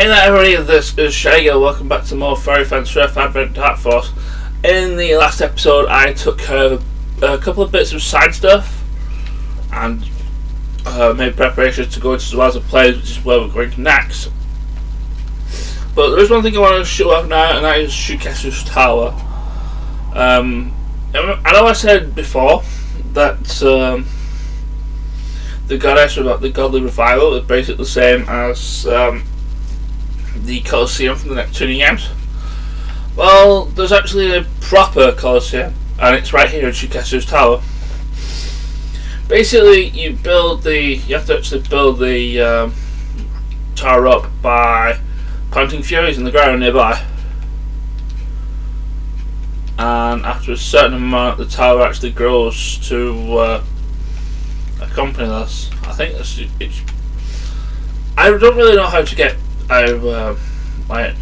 Hey there everybody, this is Shaggy. Welcome back to more Fairy Friends Surf Advent Dark Force. In the last episode I took care of a couple of bits of side stuff and made preparations to go into Zawaza Plains, which is where we're going next. But there is one thing I want to show off now, and that is Shuketsu's Tower. I know I said before that the goddess without the godly revival is basically the same as the Colosseum from the Neptunian games. Well, there's actually a proper Colosseum, and it's right here in Shuketsu's Tower. Basically, you have to actually build the tower up by planting furies in the ground nearby, and after a certain amount, the tower actually grows to accompany this. I think I don't really know how to get like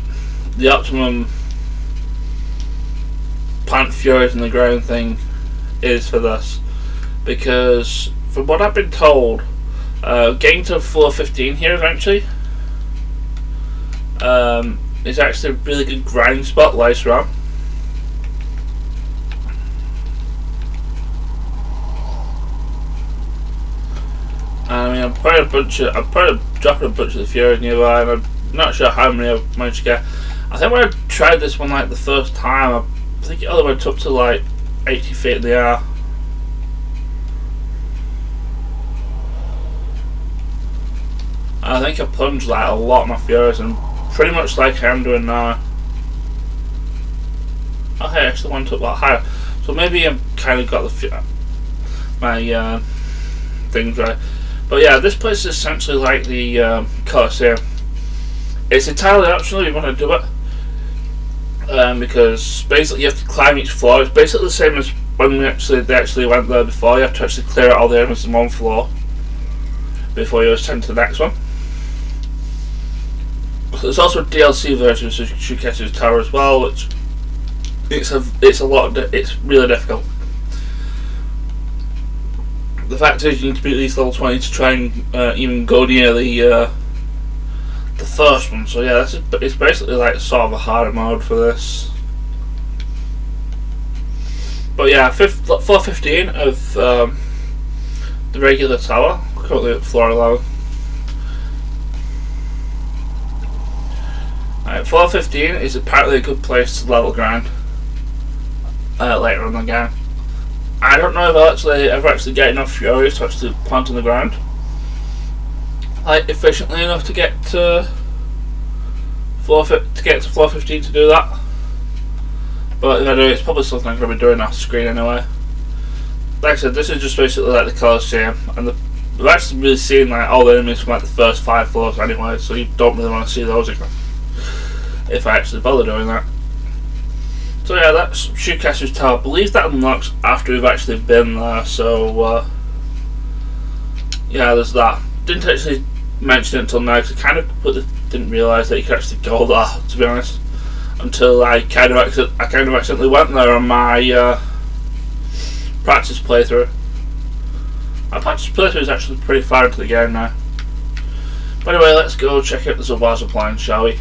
the optimum plant furies in the ground thing is for this, because from what I've been told, getting to floor 15 here eventually is actually a really good grinding spot later on. I mean, I'm probably dropping a bunch of the furies nearby, and I'm not sure how many I've managed to get. I think when I tried this one like the first time, I think it only went up to like 80 feet in the air. I think I plunged like a lot of my furies, and pretty much like I'm doing now. Okay, I actually went up a lot higher, so maybe I've kind of got my things right. But yeah, this place is essentially like the Colosseum. It's entirely optional if you want to do it, because basically you have to climb each floor. It's basically the same as when they actually went there before. You have to actually clear out all the elements in one floor before you ascend to the next one. There's also a DLC version of Shuketsu's Tower as well, which it's really difficult. The fact is, you need to be at least level 20 to try and even go near the first one. So yeah, it's basically like sort of a harder mode for this. But yeah, floor 15 of the regular tower, currently at floor 11. Alright, floor 15 is apparently a good place to level ground later on in the game. I don't know if I'll ever actually get enough furies to actually plant on the ground like efficiently enough to get to floor 15 to do that. But if I do, it's probably something I'm going to be doing off screen anyway. Like I said, this is just basically like the Colosseum, and we've actually really seen like all the enemies from like the first 5 floors anyway, so you don't really want to see those again if I actually bother doing that. So yeah, that's Shuketsu's Tower. I believe that unlocks after we've actually been there, so yeah, there's that. Didn't actually mention it until now, because I kind of completely didn't realise that you could actually go there, to be honest, until I kind of accidentally went there on my practice playthrough. My practice playthrough is actually pretty far into the game now. But anyway, let's go check out the Zawaza plan, shall we?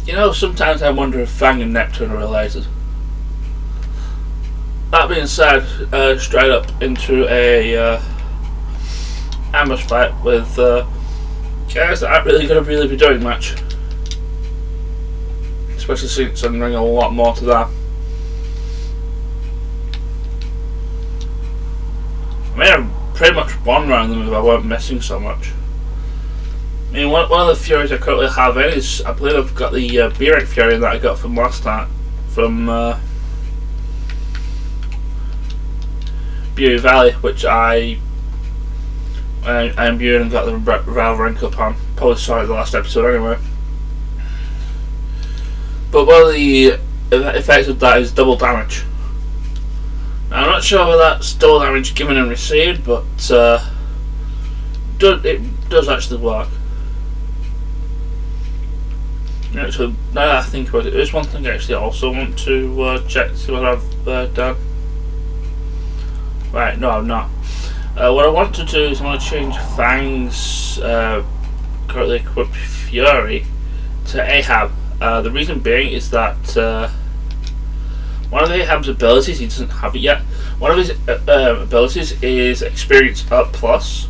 You know, sometimes I wonder if Fang and Neptune are related. That being said, straight up into a ambush fight with guys that aren't really going to be doing much. Especially since I'm bringing a lot more to that. I mean, I've pretty much won around them if I weren't missing so much. I mean, one of the furies I currently have in is, I believe I've got the B-rank fury that I got from last time, from Beauty Valley, which I I imbued and got the Rail rank up on. Probably saw it the last episode anyway. But one of the effects of that is double damage. Now, I'm not sure whether that's double damage given and received, but it does actually work. Actually, now that I think about it, there's one thing I actually also want to check to see what I've done. Right, no, I'm not. What I want to do is I want to change Fang's currently equipped Fury to Ahab. The reason being is that one of Ahab's abilities, he doesn't have it yet, one of his abilities is Experience Up Plus.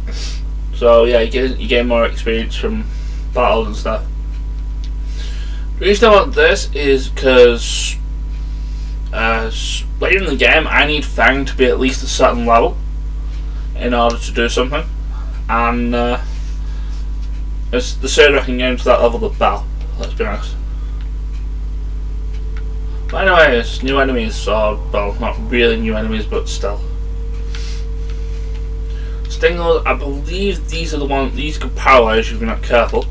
So yeah, you gain more experience from battles and stuff. The reason I want this is because later in the game I need Fang to be at least a certain level in order to do something, and the sooner I can get into that level the better, let's be honest. But anyways, new enemies, or well, not really new enemies, but still. Stingers, I believe these are the ones, these can paralyze you if you're not careful.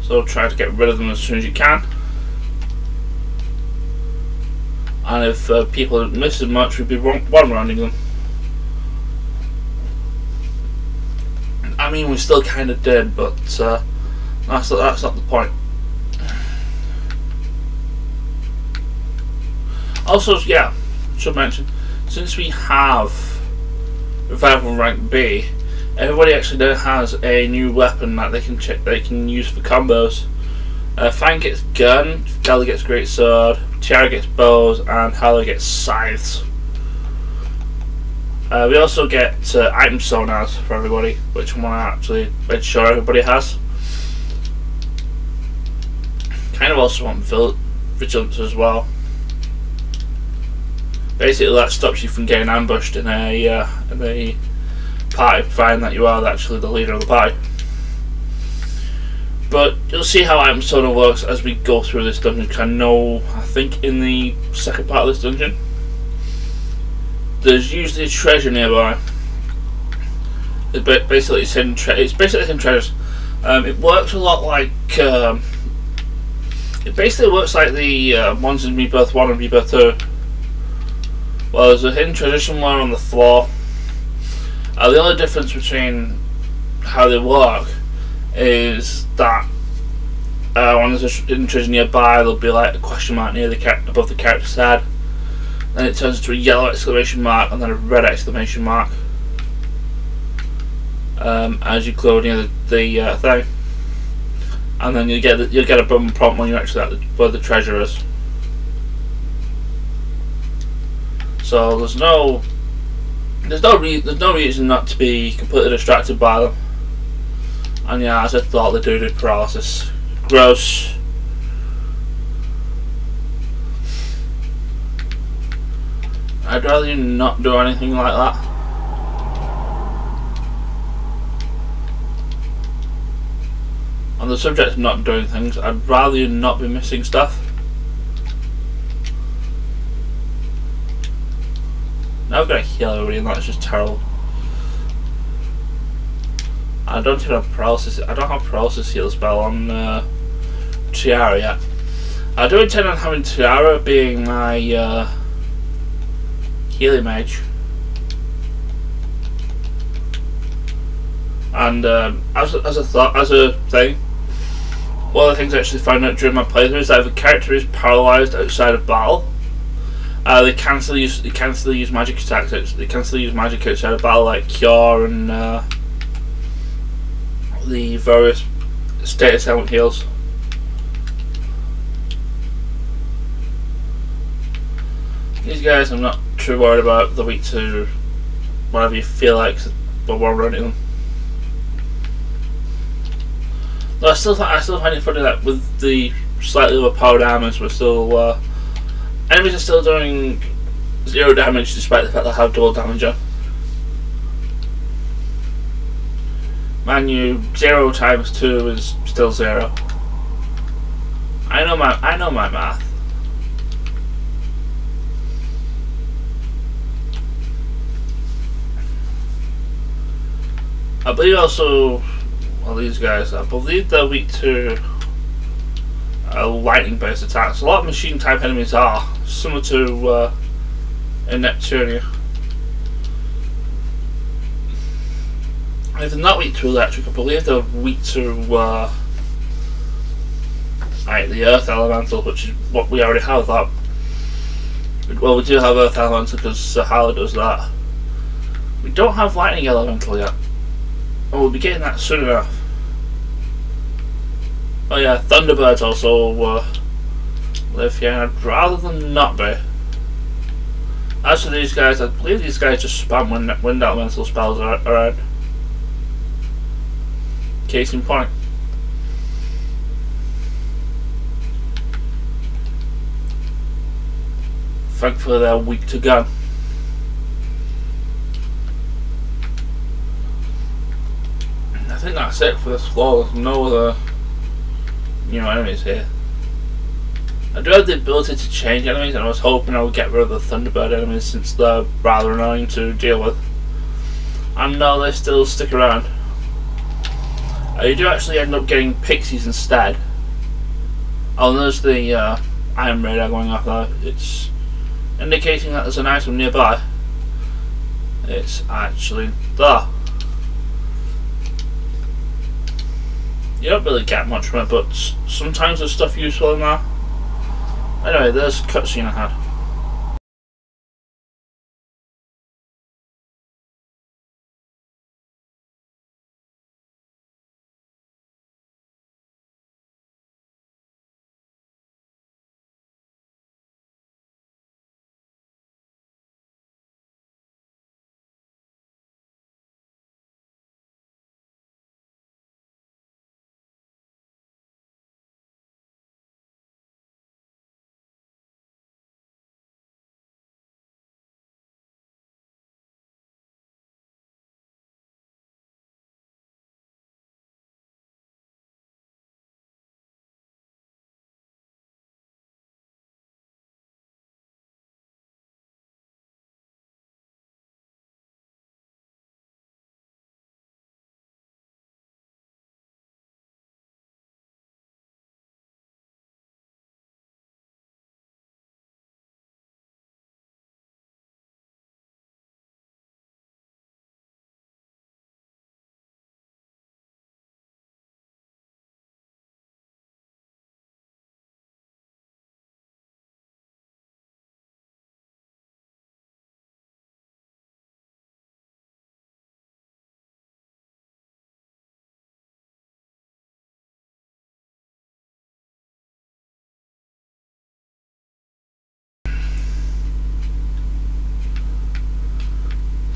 So try to get rid of them as soon as you can. And if people are missing much, we'd be one-rounding them. I mean, we still kind of did, but that's not the point. Also, yeah, should mention, since we have Revival rank B, everybody actually now has a new weapon that they can use for combos. Fang gets gun, Gala gets great sword, Tiara gets bows, and Hala gets scythes. We also get item sonars for everybody, which I want to actually make sure everybody has. Kind of also want vigilance as well. Basically, that stops you from getting ambushed in a party, providing that you are actually the leader of the party. But you'll see how item sonar works as we go through this dungeon. I think in the second part of this dungeon, there's usually a treasure nearby. It's basically hidden treasures. It works a lot like it basically works like the ones in Rebirth 1 and Rebirth 2. Well, there's a hidden treasure somewhere on the floor. The only difference between how they work is that when there's a hidden treasure nearby, there'll be like a question mark near above the character's head. Then it turns into a yellow exclamation mark and then a red exclamation mark as you go near the thing. And then you'll get a button prompt when you're actually at where the treasure is. So there's no reason not to be completely distracted by them. And yeah, as I thought, they do paralysis. Gross. I'd rather you not do anything like that. On the subject of not doing things, I'd rather you not be missing stuff. Now I've got to heal everybody, and that's just terrible. I don't even have paralysis. I don't have paralysis heal spell on Tiara yet. I do intend on having Tiara being my healing mage. And as a thing, one of the things I actually found out during my playthrough is that if a character is paralysed outside of battle, they can still use magic attacks. They can still use magic outside of battle, like cure and the various status element heals. These guys I'm not too worried about. They're weak to whatever you feel like, but we're running them. Though I still find it funny that with the slightly overpowered armors, we're still enemies are still doing 0 damage despite the fact they have double damage on. Man, 0 times 2 is still 0. I know my math. I believe also, well, these guys, I believe they're weak to lightning based attacks. A lot of machine type enemies are, similar to in Neptunia. If they're not weak to electric, I believe they're weak to like the earth elemental, which is what we already have that. Well, we do have earth elemental because Sahara does that. We don't have lightning elemental yet. And we'll be getting that soon enough. Oh yeah, Thunderbirds also live here, and I'd rather than not be. As for these guys, I believe these guys just spam wind elemental spells around. Case in point. Thankfully they're weak to gun. I think that's it for this floor. There's no other new enemies here. I do have the ability to change enemies, and I was hoping I would get rid of the Thunderbird enemies since they're rather annoying to deal with. And no, they still stick around. You do actually end up getting pixies instead. Oh, and there's the iron radar going off there. It's indicating that there's an item nearby. It's actually there. You don't really get much from it, but sometimes there's stuff useful in there. Anyway, there's a cutscene I had.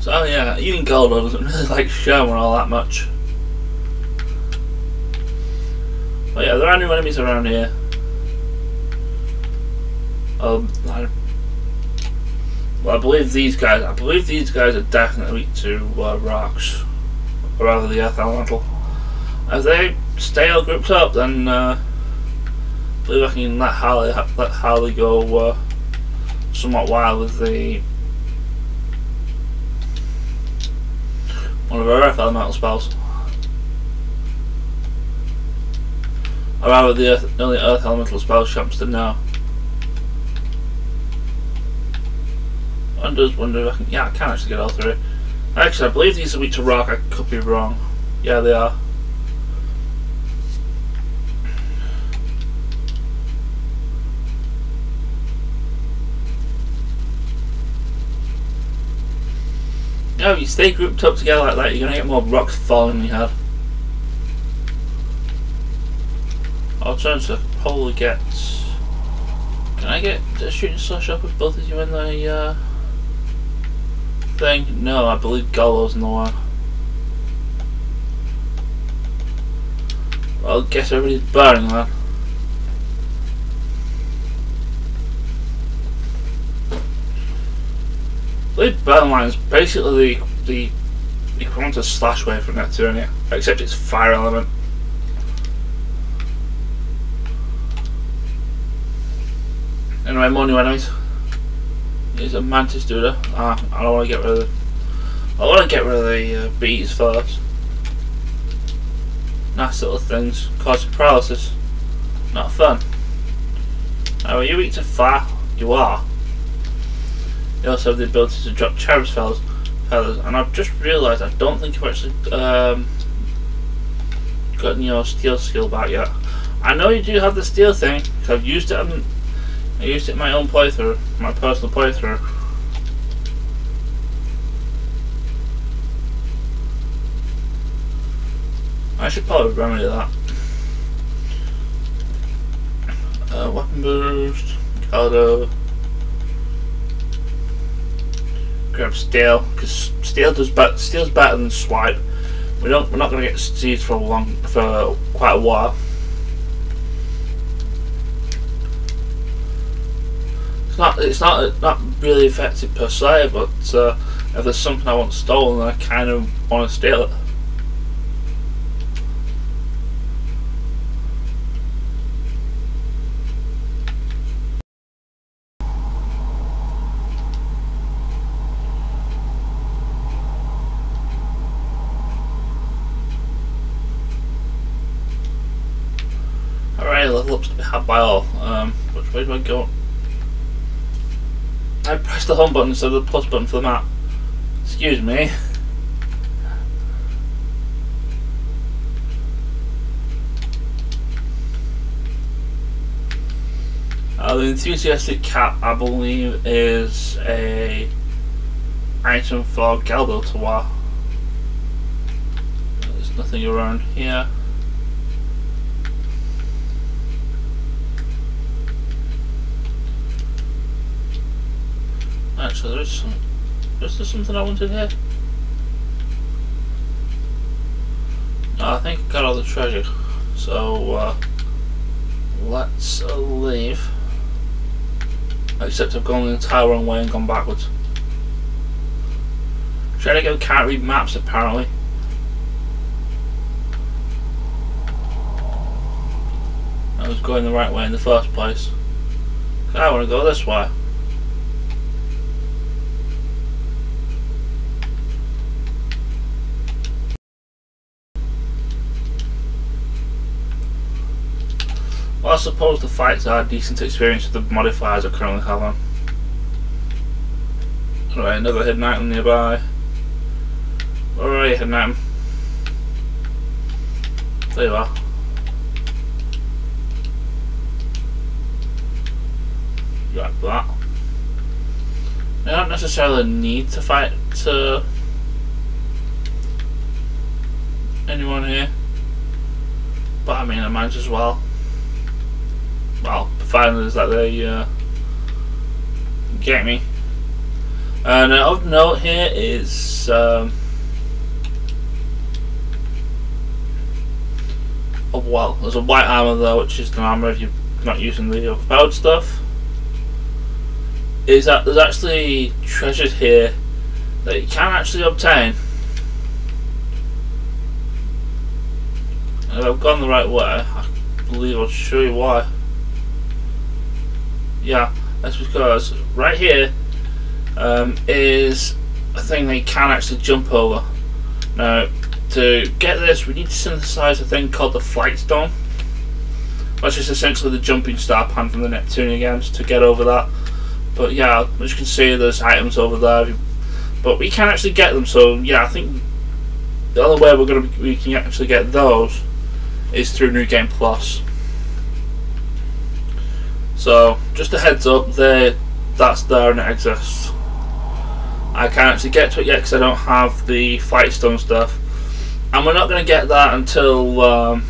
So yeah, even Goldo doesn't really like Sherman all that much. But yeah, there are new enemies around here. Well, I believe these guys. I believe these guys are definitely weak to rocks, or rather the earth elemental. If they stay all grouped up, then I believe I can let Harley go somewhat wild with the one of her earth elemental spells. Or rather, the only earth elemental spell she happens to know. Wonder if I can. Yeah, I can actually get all through. Actually, I believe these are weak to rock. I could be wrong. Yeah, they are. No, if you stay grouped up together like that, you're gonna get more rocks falling in your head. Alternatively, I could probably get. Can I get a shooting slash up with both of you in the thing? No, I believe Goldo's in the way. Well, I guess everybody's burning then. I believe burn line is basically the equivalent of slash wave from Neptunia, except it's fire element. Anyway, more new enemies. Here's a mantis duder. I don't want to get rid of. I want to get rid of the bees first. Nice little things causing paralysis. Not fun. Now when you eat to fire, you are. You also have the ability to drop cherub's feathers, and I've just realised I don't think you've actually gotten your steel skill back yet. I know you do have the steel thing, because I've used it I used it in my own playthrough, my personal playthrough. I should probably remedy that. Weapon boost, Galdo. Grab steel, because steel's better than swipe. We're not going to get seized for quite a while. It's not really effective per se, but if there's something I want stolen, I kind of want to steal it. Level ups to be had by all. Which way do I go? I pressed the home button instead of the plus button for the map. Excuse me. The enthusiastic cap, I believe, is a item for Galdo to wear. There's nothing around here. Actually, is there something I wanted here? No, I think I got all the treasure. So let's leave. Except I've gone the entire wrong way and gone backwards. Trying to go can't read maps apparently. I was going the right way in the first place. I want to go this way. Well, I suppose the fights are a decent experience with the modifiers I currently have on. Alright, another hidden item nearby. Alright, hidden item. There you are. Grab that. I don't necessarily need to fight anyone here, but I mean I might as well. Well, provided is that they get me. And of note here is well, there's a white armor though, which is the armor if you're not using the overpowered stuff. Is that there's actually treasures here that you can actually obtain. And if I've gone the right way, I believe I'll show you why. Yeah, that's because right here is a thing that you can actually jump over. Now, to get this, we need to synthesize a thing called the Flight Stone, which is essentially the jumping star pan from the Neptunian games to get over that. But yeah, as you can see, there's items over there, but we can actually get them. So yeah, I think the only way we can actually get those is through New Game Plus. So just a heads up, that's there and it exists. I can't actually get to it yet because I don't have the Flight Stone stuff, and we're not going to get that until well,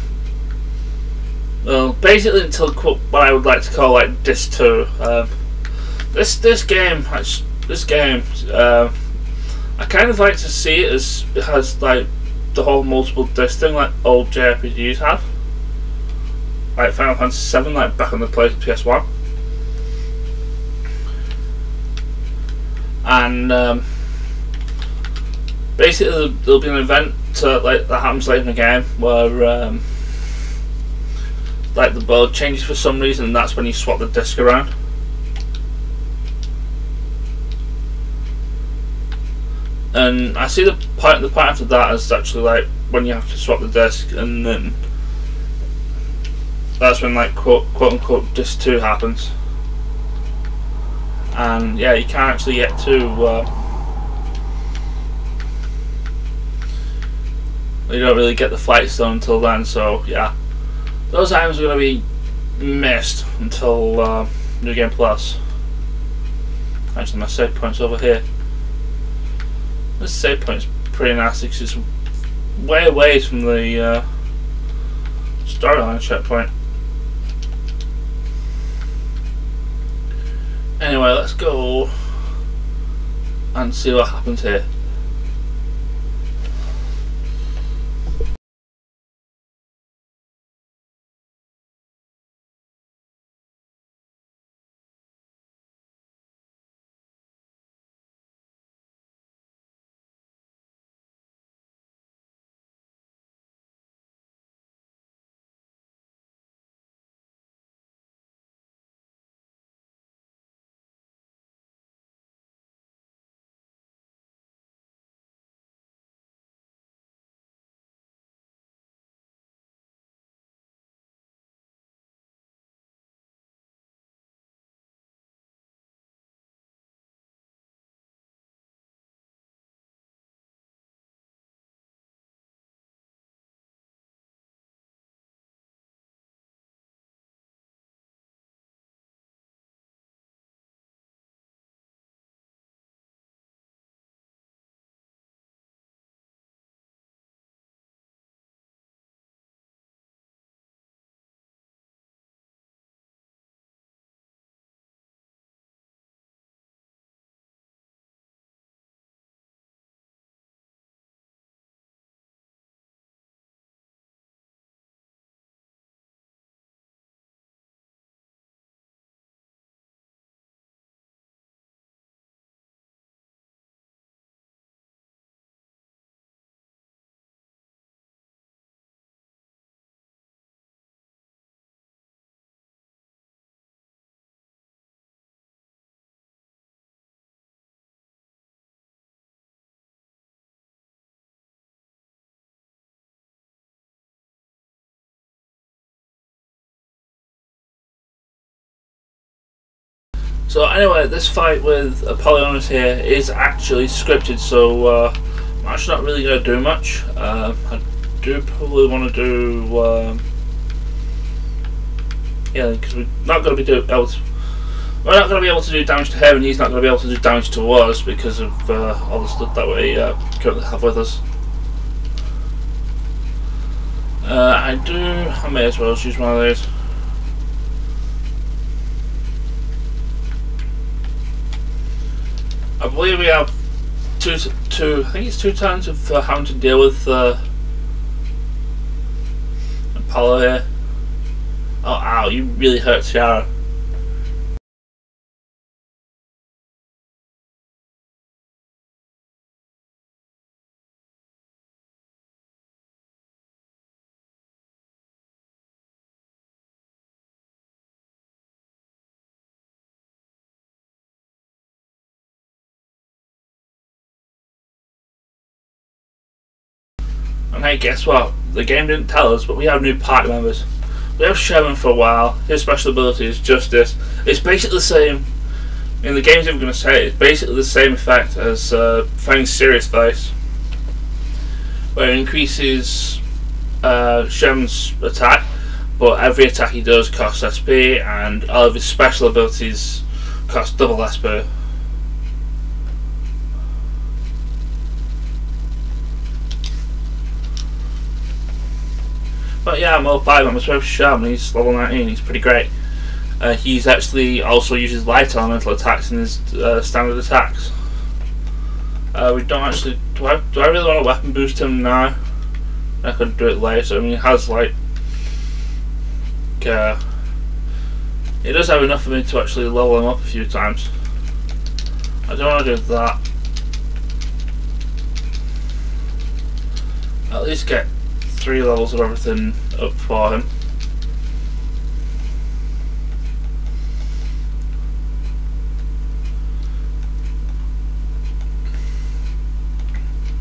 basically until what I would like to call like Disc 2. This game, I kind of like to see it as it has like the whole multiple disc thing like old JRPGs have, like Final Fantasy VII, like back on the PS1. And basically there'll be an event like that happens later in the game where like the world changes for some reason, and that's when you swap the disc around. And I see the point after that is actually like when you have to swap the disc, and then that's when like quote unquote disc 2 happens. And yeah, you can't actually get to you don't really get the flight stone until then, so yeah, those items are going to be missed until New Game Plus. Actually, my save point's over here. This save point's pretty nasty because it's way away from the storyline checkpoint. Anyway, let's go and see what happens here. So anyway, this fight with Apollonius here is actually scripted, so I'm actually not really going to do much. I do probably want to do, yeah, because we're not going to be able to do damage to him, and he's not going to be able to do damage to us because of all the stuff that we currently have with us. I may as well choose one of those. I believe we have I think it's 2 turns of having to deal with Apollo here. Oh, ow, you really hurt Tiara. And hey, guess what? The game didn't tell us, but we have new party members. We have Sherman for a while. His special ability is Justice. It's basically the same. In the games I'm going to say, it's basically the same effect as Fang's Serious Face, where it increases Sherman's attack, but every attack he does costs SP, and all of his special abilities cost double SP. But yeah, I'm level 5, I'm a special shaman, he's level 19, he's pretty great. He's actually also uses light elemental attacks in his standard attacks. We don't actually, do I really want to weapon boost him now? I could do it later. I mean, he has like, he does have enough of me to actually level him up a few times. I don't want to do that. At least get 3 levels of everything up for him.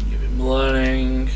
Give him learning.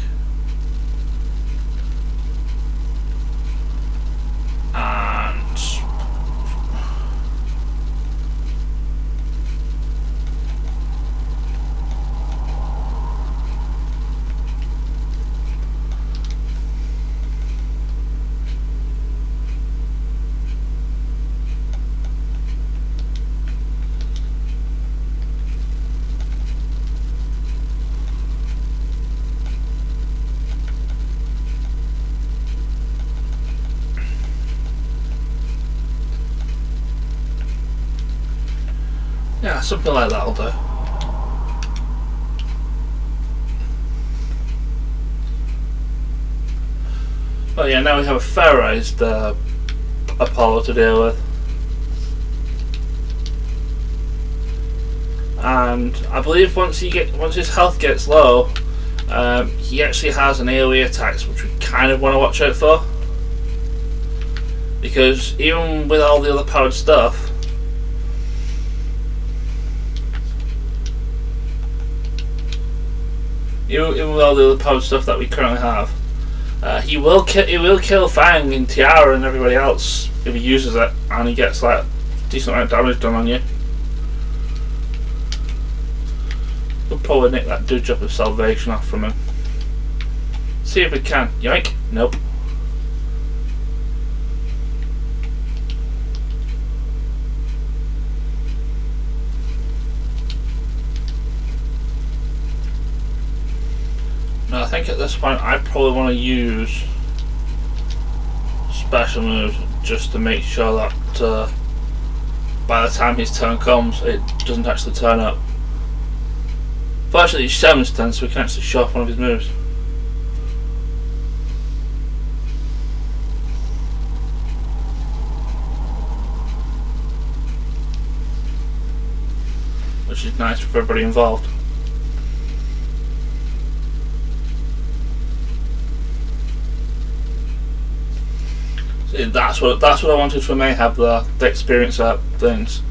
something like that'll do. Well, yeah, now we have a fairized Apollo to deal with. And I believe once his health gets low, he actually has an AoE attacks which we kind of want to watch out for. Because even with all the other powered stuff, even with all the other powered stuff that we currently have, he will kill Fang and Tiara and everybody else if he uses it, and he gets like a decent amount of damage done on you. We'll probably nick that dude up of salvation off from him. See if we can. Yoink! Nope. Now I think at this point I probably want to use special moves just to make sure that by the time his turn comes it doesn't actually turn up. Fortunately it's 7's turn, so we can actually show off one of his moves. Which is nice for everybody involved. See, that's what I wanted from Ahab, the experience things.